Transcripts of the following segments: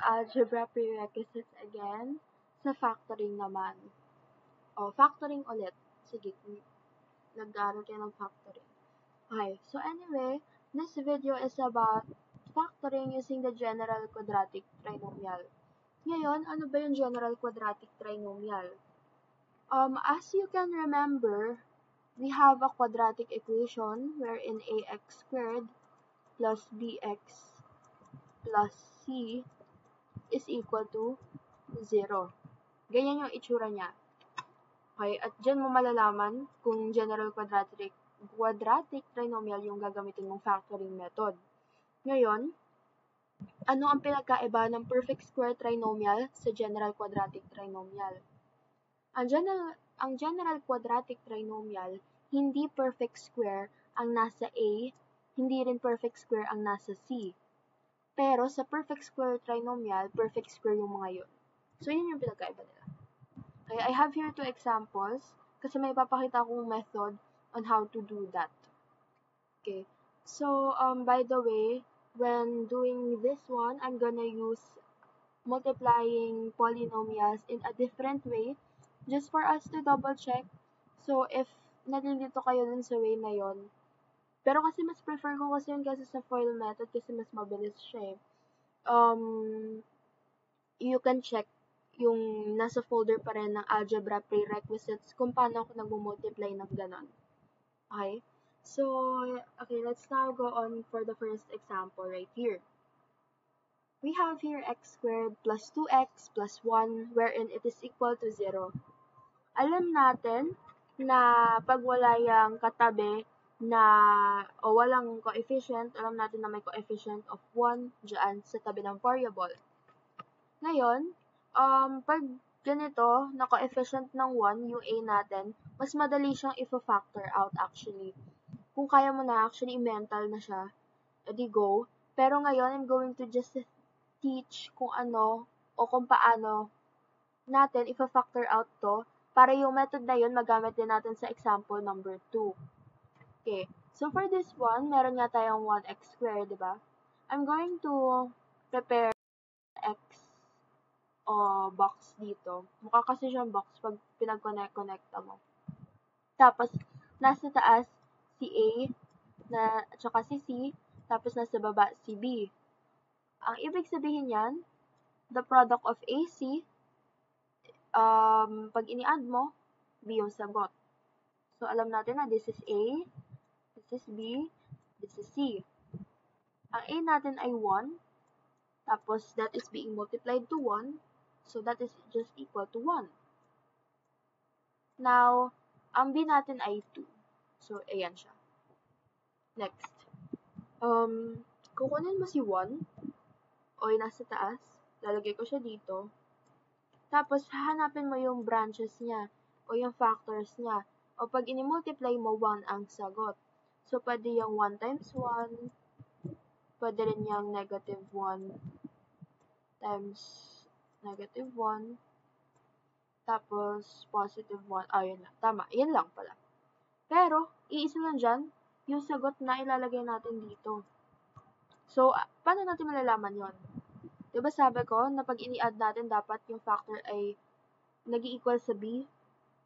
algebra prerequisites again sa factoring naman. Factoring ulit. Sige, nag-aaral kayo ng factoring. Okay, so anyway, this video is about factoring using the general quadratic trinomial. Ngayon, ano ba yung general quadratic trinomial? As you can remember, we have a quadratic equation wherein ax squared plus bx plus c is equal to 0. Ganyan yung itsura niya. Okay, at dyan mo malalaman kung general quadratic trinomial yung gagamitin mong factoring method. Ngayon, ano ang pinagkaiba ng perfect square trinomial sa general quadratic trinomial? Ang general quadratic trinomial, hindi perfect square ang nasa A, hindi rin perfect square ang nasa C. Pero sa perfect square trinomial, perfect square yung mga yun. So, yun yung pinagkaiba nila. Okay, I have here 2 examples kasi may papakita akong method on how to do that. Okay, so, by the way, when doing this one, I'm gonna use multiplying polynomials in a different way just for us to double check. So, if nalilito kayo dun sa way na yon, pero kasi mas prefer ko kasi yun kasi sa FOIL method kasi mas mabilis siya eh. You can check yung nasa folder pa rin ng algebra prerequisites kung paano ako nag-multiply ng ganon. Okay? So, okay, let's now go on for the first example right here. We have here x squared plus 2x plus 1 wherein it is equal to 0. Alam natin na pag wala yung katabi na o walang coefficient, alam natin na may coefficient of 1 dyan sa tabi ng variable. Ngayon, pag ganito, na coefficient ng 1, yung a natin, mas madali siyang i-factor out actually. Kung kaya mo na, actually mental na siya, edi go. Pero ngayon, I'm going to just teach kung ano o kung paano natin i-factor out to para yung method na yun magamit din natin sa example number 2. Okay, so for this one, meron nga tayong 1x squared, diba? I'm going to prepare x box dito. Mukha kasi siyang box pag pinag-connect mo. Tapos, nasa taas si A, at saka si C, tapos nasa baba si B. Ang ibig sabihin yan, the product of AC, pag ini-add mo, B yung sagot. So, alam natin na this is A, this is B, this is C. Ang A natin ay 1, tapos that is being multiplied to 1, so that is just equal to 1. Now, ang B natin ay 2. So, ayan siya. Next. Kukunin mo si 1, o yung nasa taas, lalagay ko siya dito. Tapos, hahanapin mo yung branches niya o yung factors niya. O pag ini-multiply mo, 1 ang sagot. So, pwede yung 1 times 1. Pwede rin yung negative 1 times negative 1. Tapos, positive 1. Yun lang. Tama. Yan lang pala. Pero, iisa lang dyan, yung sagot na ilalagay natin dito. So, paano natin malalaman yon? Diba sabi ko, na pag ini-add natin, dapat yung factor ay nag-equal sa B.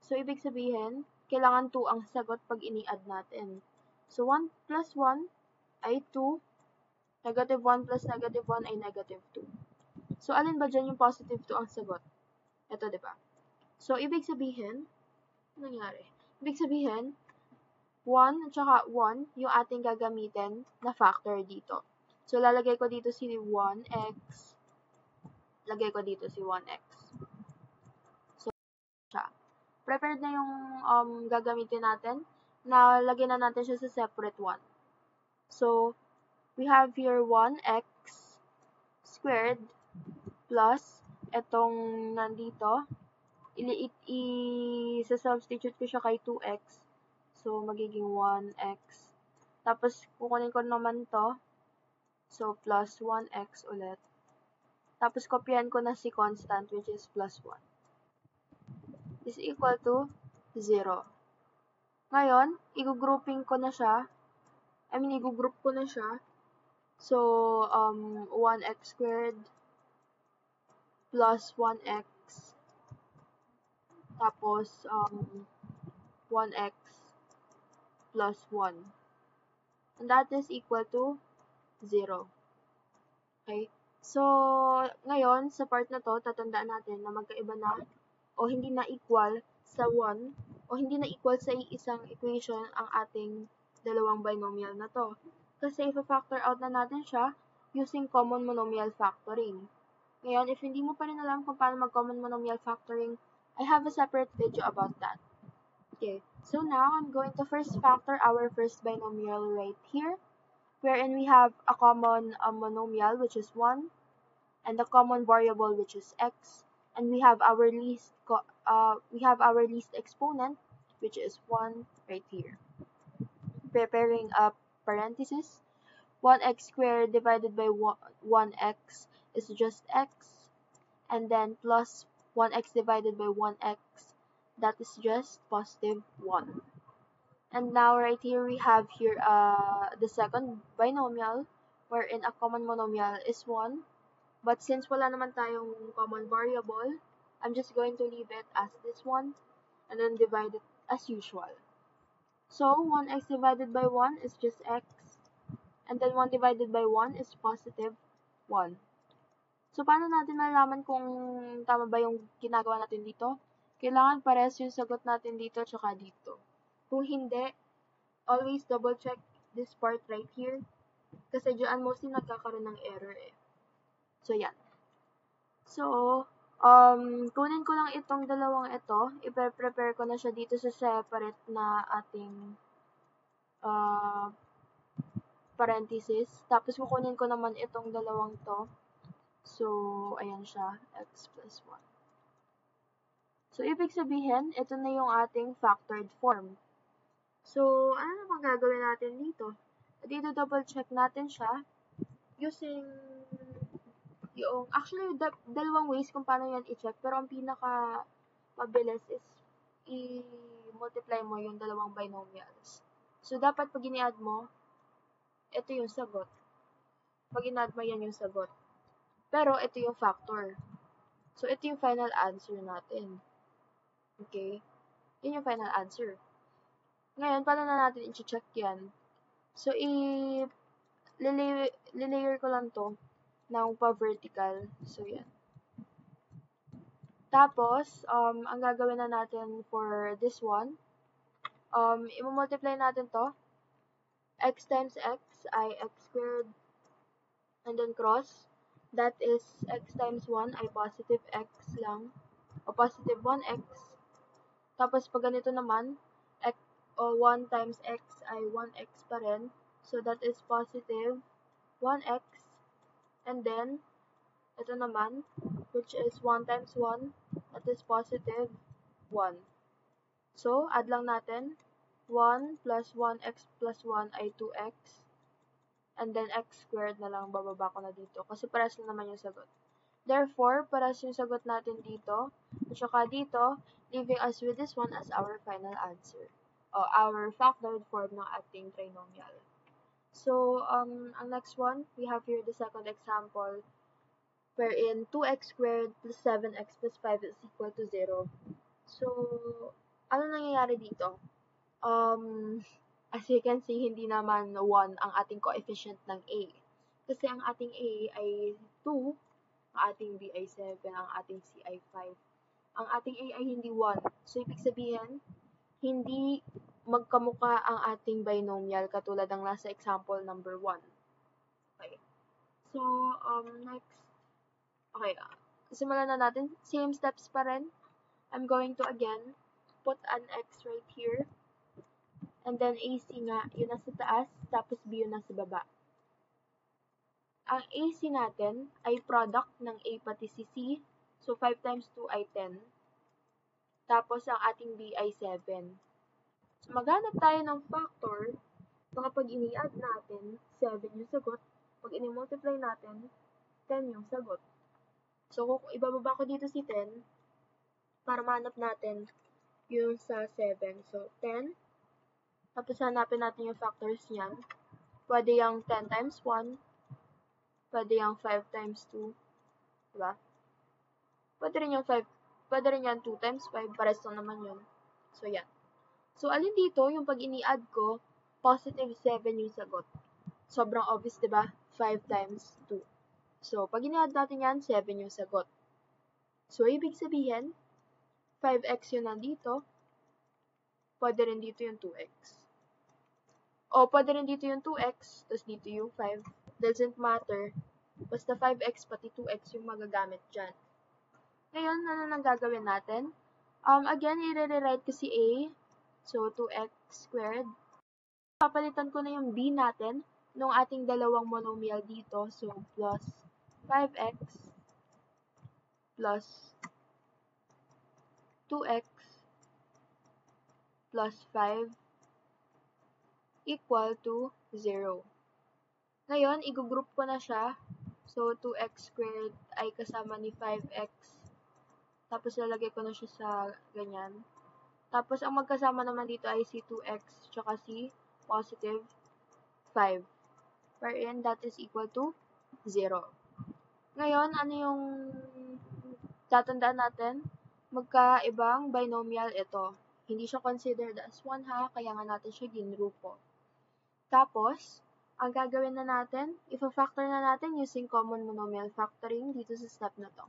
So, ibig sabihin, kailangan 2 ang sagot pag ini-add natin. So, 1 plus 1 ay 2. Negative 1 plus negative 1 ay negative 2. So, alin ba dyan yung positive 2 ang sagot? Ito, diba? So, ibig sabihin, ano nangyari? Ibig sabihin, 1 at saka 1 yung ating gagamitin na factor dito. So, lalagay ko dito si 1x. Lagay ko dito si 1x. So, siya. Prepared na yung gagamitin natin. Na lagyan na natin siya sa separate 1. So, we have here 1x squared plus itong nandito. I-substitute ko siya kay 2x. So, magiging 1x. Tapos, kukunin ko naman to. So, plus 1x ulit. Tapos, kopyahan ko na si constant, which is plus 1. Is equal to 0. Ngayon, i-grouping ko na siya. I-group ko na siya. So, 1x squared plus 1x, tapos 1x plus 1. And that is equal to 0. Okay? So, ngayon, sa part na to, tatandaan natin na magkaiba na o hindi na equal sa 1 o hindi na equal sa isang equation ang ating dalawang binomial na to. Kasi ipa-factor out na natin siya using common monomial factoring. Ngayon, if hindi mo pa rin alam kung paano mag-common monomial factoring, I have a separate video about that. Okay, so now I'm going to first factor our first binomial right here, wherein we have a common monomial, which is 1, and a common variable, which is x, and we have our least exponent, which is 1 right here. Preparing a parenthesis, 1x squared divided by 1x is just x, and then plus 1x divided by 1x, that is just positive 1. And now right here we have here the second binomial, wherein a common monomial is 1. But since wala naman tayong common variable, I'm just going to leave it as this one and then divide it as usual. So 1x divided by 1 is just x, and then 1 divided by 1 is positive 1. So paano natin malalaman kung tama ba yung ginagawa natin dito? Kailangan pares yung sagot natin dito at saka dito. Kung hindi, always double check this part right here kasi dyan mostly nagkakaroon ng error eh. So, yan. So, kunin ko lang itong dalawang ito. I-prepare ko na siya dito sa separate na ating parenthesis. Tapos, kukunin ko naman itong dalawang to. So, ayan siya. X plus 1. So, ibig sabihin, ito na yung ating factored form. So, ano naman gagawin natin dito? Dito, double check natin siya using yung, actually, dalawang ways kung paano yan i-check, pero ang pinaka mabilis is i-multiply mo yung dalawang binomials. So, dapat pag ini-add mo, ito yung sagot. Pag in-add mo, yan yung sagot. Pero, ito yung factor. So, ito yung final answer natin. Okay? Yun yung final answer. Ngayon, paano na natin i-check yan? So, lilayer ko lang to ng pa-vertical. So, yan. Tapos, ang gagawin na natin for this one, i-multiply natin to. X times x ay x squared, and then cross. That is x times 1 ay positive x lang, o positive 1x. Tapos, pag ganito naman, 1 times x ay 1x pa rin. So, that is positive 1x. And then, ito naman, which is 1 times 1, that is positive 1. So, add lang natin, 1 plus 1x plus 1 ay 2x. And then, x squared na lang, bababa ko na dito. Kasi pares na naman yung sagot. Therefore, pares yung sagot natin dito. At saka dito, leaving us with this one as our final answer. O, our factored form ng ating trinomial. So, ang next one, we have here the second example, wherein 2x squared plus 7x plus 5 is equal to 0. So, ano nangyayari dito? As you can see, hindi naman 1 ang ating coefficient ng a. Kasi ang ating a ay 2, ang ating b ay 7, ang ating c ay 5. Ang ating a ay hindi 1. So, ibig sabihin, hindi magkamuka ang ating binomial katulad ng nasa example number 1. Okay. So, next. Okay. Simulan na natin. Same steps pa rin. I'm going to again put an x right here. And then AC nga, yun nasa taas, tapos B yun nasa baba. Ang AC natin ay product ng A pati si C. So, 5 times 2 ay 10. Tapos, ang ating B ay 7. So, maghanap tayo ng factor, baka pag ini-add natin, 7 yung sagot. Pag ini-multiply natin, 10 yung sagot. So, kung ibababa ko dito si 10, para mahanap natin yung sa 7. So, 10. Tapos, hanapin natin yung factors niyan. Pwede yung 10 times 1. Pwede yung 5 times 2. Diba? Pwede rin yung 5, pwede rin yan 2 times 5, pares lang naman yun. So, yan. So, alin dito, yung pag ini-add ko, positive 7 yung sagot. Sobrang obvious, diba? 5 times 2. So, pag ini-add natin yan, 7 yung sagot. So, ibig sabihin, 5x yun nandito, pwede rin dito yung 2x. O, pwede rin dito yung 2x, tapos dito yung 5. Doesn't matter. Basta 5x pati 2x yung magagamit dyan. Ngayon, ano nang gagawin natin? Again, i-rewrite ko si a. So, 2x squared. Papalitan ko na yung b natin nung ating dalawang monomial dito. So, plus 5x plus 2x plus 5 equal to 0. Ngayon, i-group ko na siya. So, 2x squared ay kasama ni 5x. Tapos, lalagay ko na siya sa ganyan. Tapos, ang magkasama naman dito ay si 2x tsaka si positive 5. Wherein that is equal to 0. Ngayon, ano yung tatandaan natin? Magkaibang binomial ito. Hindi siya considered as 1 ha, kaya nga natin siya ginrupo. Tapos, ang gagawin na natin, ifa-factor na natin using common monomial factoring dito sa step na to.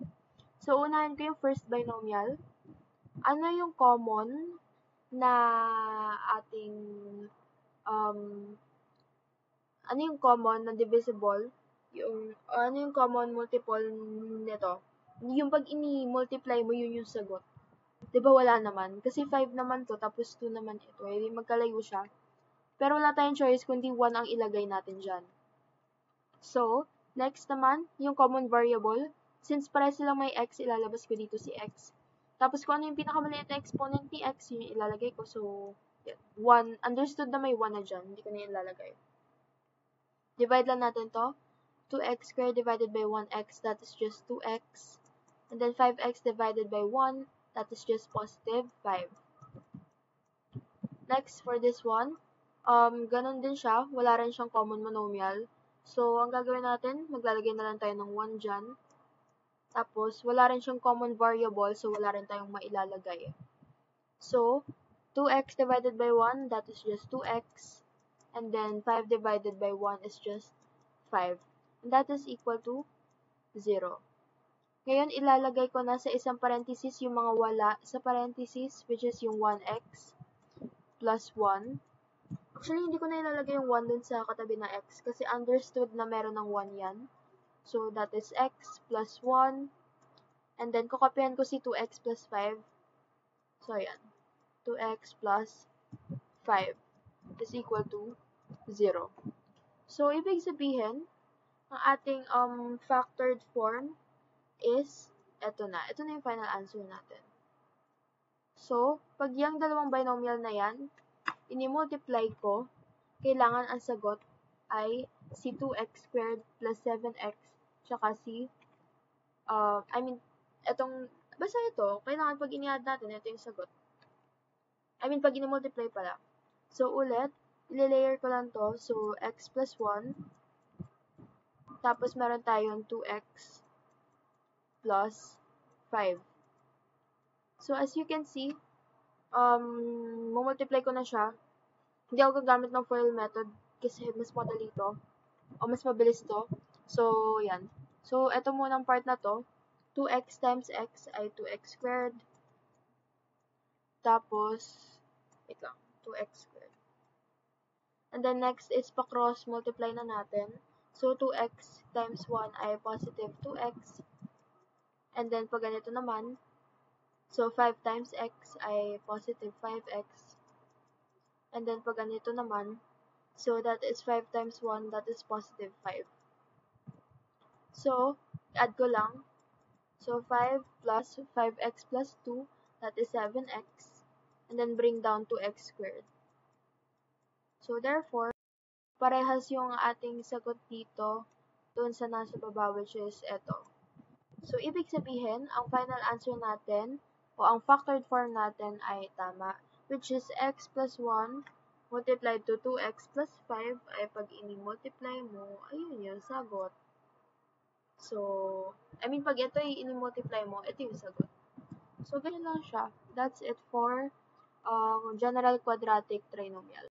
So, unahin ko yung first binomial. Ano yung common na ating, ano yung common na divisible? Ano yung common multiple nito? Yung pag ini-multiply mo, yun yung sagot. Diba wala naman? Kasi 5 naman to, tapos 2 naman ito. Eh, magkalayo siya. Pero wala tayong choice kundi 1 ang ilagay natin dyan. So, next naman, yung common variable. Since pare silang may x, ilalabas ko dito si x. Tapos kung ano yung pinakamaliit na exponent ni x, yun yung ilalagay ko. So, 1, understood na may 1 na dyan. Hindi ko na yung ilalagay. Divide lang natin to. 2x squared divided by 1x, that is just 2x. And then 5x divided by 1, that is just positive 5. Next, for this one, ganun din siya. Wala rin siyang common monomial. So, ang gagawin natin, maglalagay na lang tayo ng 1 dyan. Tapos, wala rin siyang common variable, so wala rin tayong mailalagay. So, 2x divided by 1, that is just 2x. And then, 5 divided by 1 is just 5. And that is equal to 0. Ngayon, ilalagay ko na sa isang parenthesis yung mga wala sa parenthesis, which is yung 1x plus 1. Actually, hindi ko na ilalagay yung 1 dun sa katabi na x kasi understood na meron ng 1 yan. So, that is x plus 1. And then, kukopihan ko si 2x plus 5. So, ayan. 2x plus 5 is equal to 0. So, ibig sabihin, ang ating factored form is, eto na. Ito na yung final answer natin. So, pag yung dalawang binomial na yan, ini-multiply ko, kailangan ang sagot ay si 2x squared plus 7x, tsaka si, basta ito, kailangan pag ini-add natin, ito yung sagot. Pag ini-multiply pala. So, ulit, i-layer ko lang to. So, x plus 1, tapos meron tayong 2x plus 5. So, as you can see, multiply ko na siya. Hindi ako gagamit ng FOIL method kasi mas madali to. O mas mabilis to. So, yan. So, ito munang part na to. 2x times x ay 2x squared. Tapos, wait lang. 2x squared. And then next is pa-cross multiply na natin. So, 2x times 1 ay positive 2x. And then, pag ganito naman, so 5 times x ay positive 5x. And then, pag ganito naman, so that is 5 times 1, that is positive 5. So, add ko lang. So, 5 plus 5x plus 2, that is 7x. And then, bring down to x squared. So, therefore, parehas yung ating sagot dito doon sa nasa baba, which is ito. So, ibig sabihin, ang final answer natin, o ang factored form natin ay tama, which is x plus 1 multiplied to 2x plus 5 ay pag ini-multiply mo, ayun yung sagot. So, pag ito ay ini-multiply mo, ito yung sagot. So, ganyan lang siya. That's it for general quadratic trinomial.